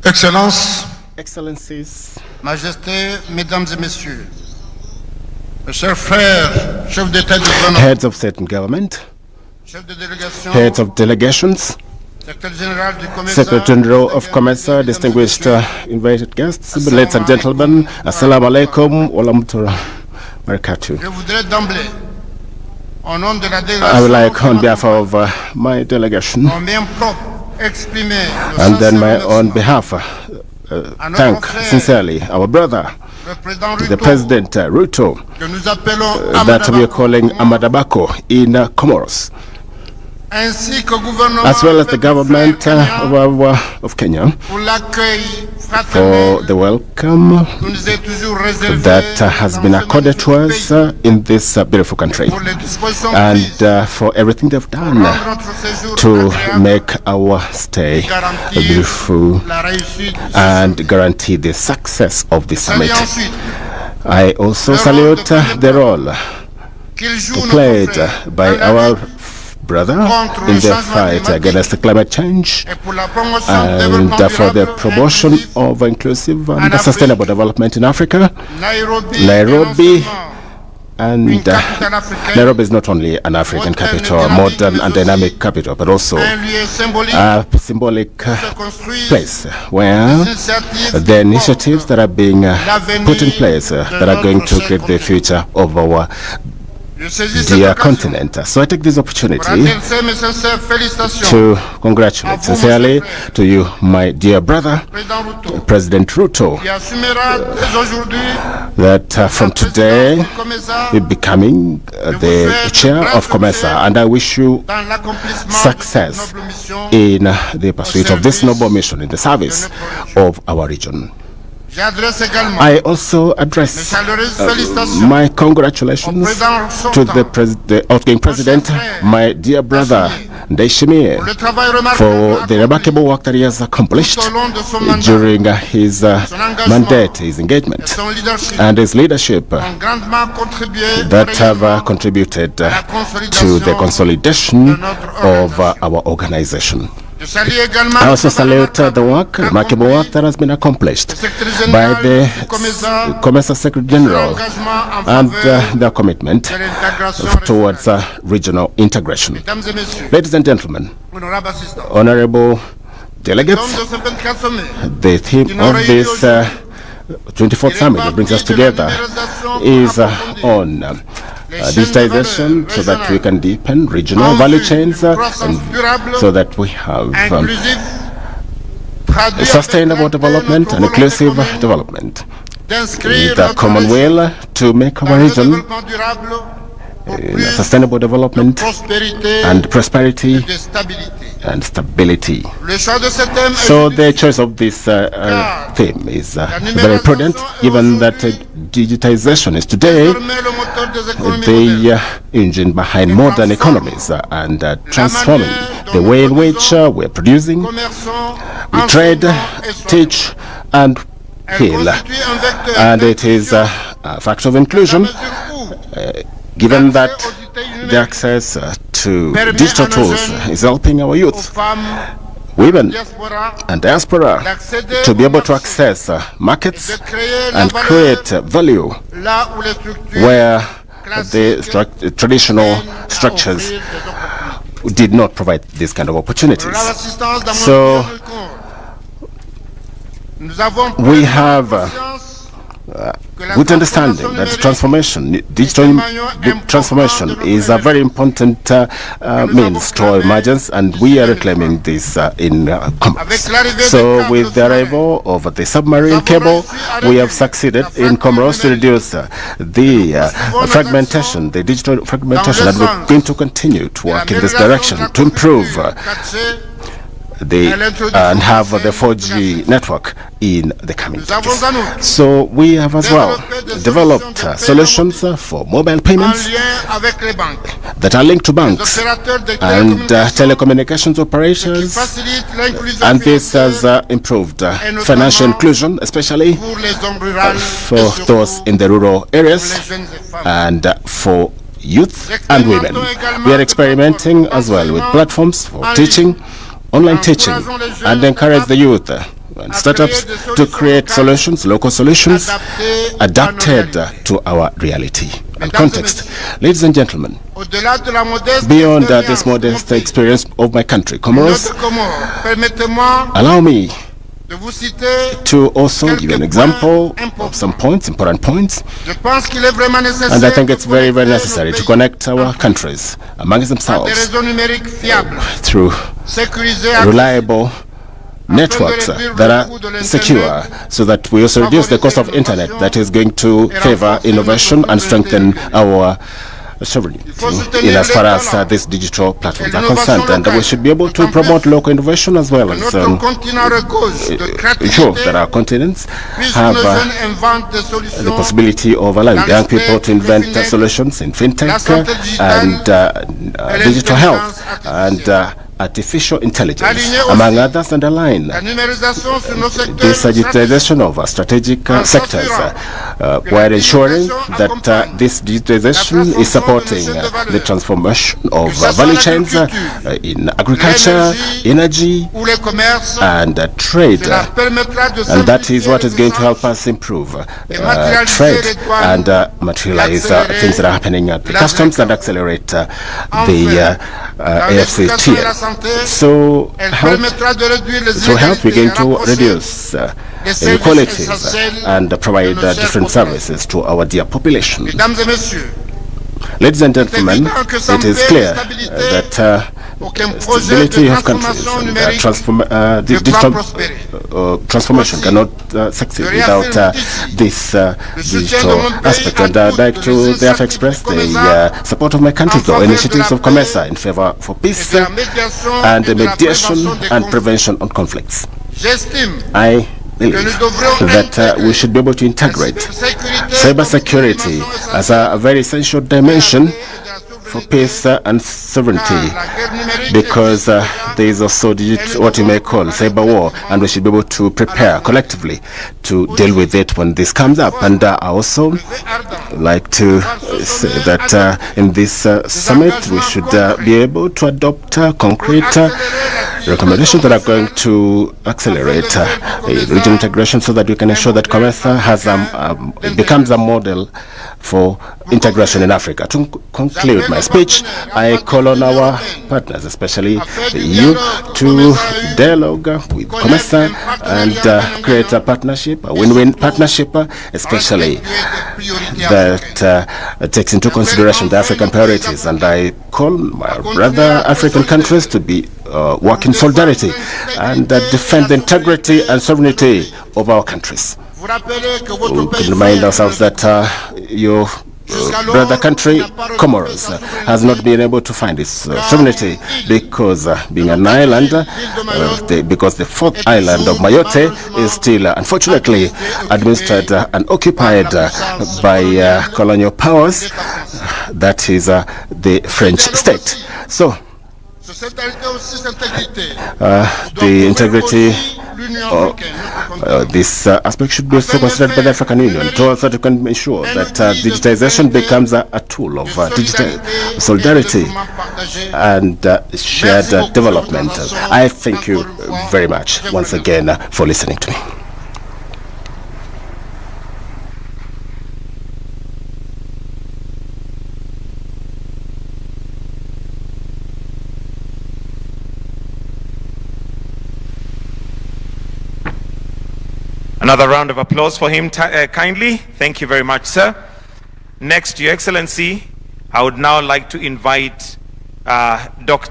Excellences, Excellencies, Majestés, Mesdames et Messieurs, mes chers frères, chefs d'État et de gouvernement, heads of state and government, chefs de délégation, heads of delegations, Secretary General du COMESA, Secretary General of COMESA, distinguished invited guests, ladies and gentlemen, Assalamu alaikum wa rahmatullahi wa barakatuh. je voudrais d'emblée, au nom de la I would like, on behalf of my delegation, mon bien propre, exprimer le and then my sincère own remerciement behalf, à notre thank frère, sincerely our brother, le président the Ruto, President Ruto, que nous appelons that we are calling Amadabako, Amadabako in Comoros, ainsi que gouvernement as well as the du government frère of Kenya, pour l'accueil for fraternel the welcome qui nous est toujours réservé that has been accorded to us in this beautiful country, pour les dispositions and prises for everything they've done rendre notre séjour to agréable make our stay garantir beautiful la réussite du and guarantee the success of the séjour. summit. Ensuite, I also salute the role qu'il joue played notre frère by dans la our lutte brother in the fight against climate change et pour la promotion du and développement for the durable promotion inclusif of inclusive en and Afrique. sustainable development in Africa. Nairobi, Nairobi and une capitale africaine, Nairobi is not only an African capital, a modern and dynamic capital, but also un lieu symbolique a symbolic se construit place where initiatives the initiatives that are being l'avenir put in place de that are going to notre create the continent. future of our Je saisis cette dear occasion continent. So I take this pour opportunity adresser mes sincères félicitations to congratulate sincerely to you, my dear brother, au président Ruto, President Ruto, qui assumera dès aujourd'hui that from la today présidence du COMESA you're becoming the chair of COMESA, and I wish you dans l'accomplissement de cette success noble mission. in the pursuit of this noble mission in the service of our region. J'adresse également I also address chaleureuses félicitations my congratulations au président to sortant the outgoing president, my dear brother Ndayishimiye, pour le travail remarquable for the accompli remarkable work that he has accomplished tout au long de son mandat, during his engagement mandate, his et engagement, son leadership and his leadership ont grandement contribué that au have rayonnement contributed la to the consolidation de notre of our organization. Je salue également I also le travail salute the work, remarkable work that has been accomplished by the COMESA Secretary General and their commitment de l'intégration towards regional integration. Mesdames et messieurs, Ladies and gentlemen, honorables assistants, honorable l'homme delegates, de ce 24 sommet the theme of this 24th summit that brings us together is on digitization, so that we can deepen regional value chains and so that we have inclusive, traduit sustainable avec development and notre inclusive volonté commune development d'inscrire with a notre common région will to make dans our le region développement durable pour in plus sustainable de development prospérité and et prosperity de stabilité. and stability. Le choix de ce thème So est the choice of this theme is very prudent, given that digitization is today désormais le moteur des économies modernes. the engine behind modern economies and transforming the way in which we're producing, Commerçons, we trade, enseignons et soignons. teach, and Elle heal. constitue un vecteur And it is a factor of inclusion, given that the access to digital tools is helping our aux youth, femmes, women, diaspora, and diaspora d'accéder to be au able to marché access et markets de créer la and valeur create value là où les structures where the classiques traditional peinent à structures offrir des opportunités. did not provide this kind of opportunities. L'assistance dans mon So, pays, nous avons we pleinement have conscience que la with understanding transformation that numérique transformation, digital transformation is a very important means to our emergence, and we are reclaiming this in Comoros. So with the arrival of the submarine cable, we have succeeded in Comoros to reduce the fragmentation, the digital fragmentation, and we're going to continue to work in this direction to improve and have the 4G network in the coming years. So we have as well developed solutions for mobile payments that are linked to banks and telecommunications operators, and this has improved financial inclusion, especially for those in the rural areas and for youth and women. We are experimenting as well with platforms for teaching, online teaching, and encourage the youth and startups to create solutions, local solutions, adapted to our reality and context. Ladies and gentlemen, beyond this modest experience of my country, Comoros, allow me to also give you an example of some points, important points. And I think it's very, very necessary to connect our countries amongst themselves through reliable networks that are secure, so that we also reduce the cost of internet that is going to favor innovation and strengthen our sovereignty in as far as these digital platforms are concerned. And we should be able to promote local innovation as well as ensure that our continents have the possibility of allowing young people to invent solutions in fintech and digital health and artificial intelligence, among others, and align this digitization of strategic sectors while ensuring that this digitization is supporting the transformation of value chains in agriculture, energy, and trade. And that is what is going to help us improve trade and materialize things that are happening at the customs and accelerate the AFCTL. So through health, we're going to reduce inequalities and provide different services to our dear population. Ladies and gentlemen, it is clear that stability of countries and digital transformation cannot succeed without this digital aspect. And I'd like to therefore express the support of my country to initiatives of COMESA in favor for peace and mediation and prevention of conflicts. I believe that we should be able to integrate cybersecurity as a very essential dimension for peace and sovereignty, because there is also what you may call cyber war, and we should be able to prepare collectively to deal with it when this comes up. And I also like to say that in this summit we should be able to adopt concrete recommendations that are going to accelerate regional integration, so that we can ensure that COMESA has becomes a model for integration in Africa. To conclude my speech, I call on our partners, especially the EU, to dialogue with COMESA and create a partnership, a win-win partnership, especially that takes into consideration the African priorities. And I call my brother African countries to be work in solidarity and defend the integrity and sovereignty of our countries. We can remind ourselves that your brother country, Comoros, has not been able to find its sovereignty because being an island, because the fourth island of Mayotte is still, unfortunately, administered and occupied by colonial powers. That is the French state. So, the integrity this aspect should be also considered by the African Union, so that you can ensure that digitization becomes a tool of digital solidarity and shared development. I thank you very much once again for listening to me. Another round of applause for him, kindly. Thank you very much, sir. Next, Your Excellency, I would now like to invite Dr.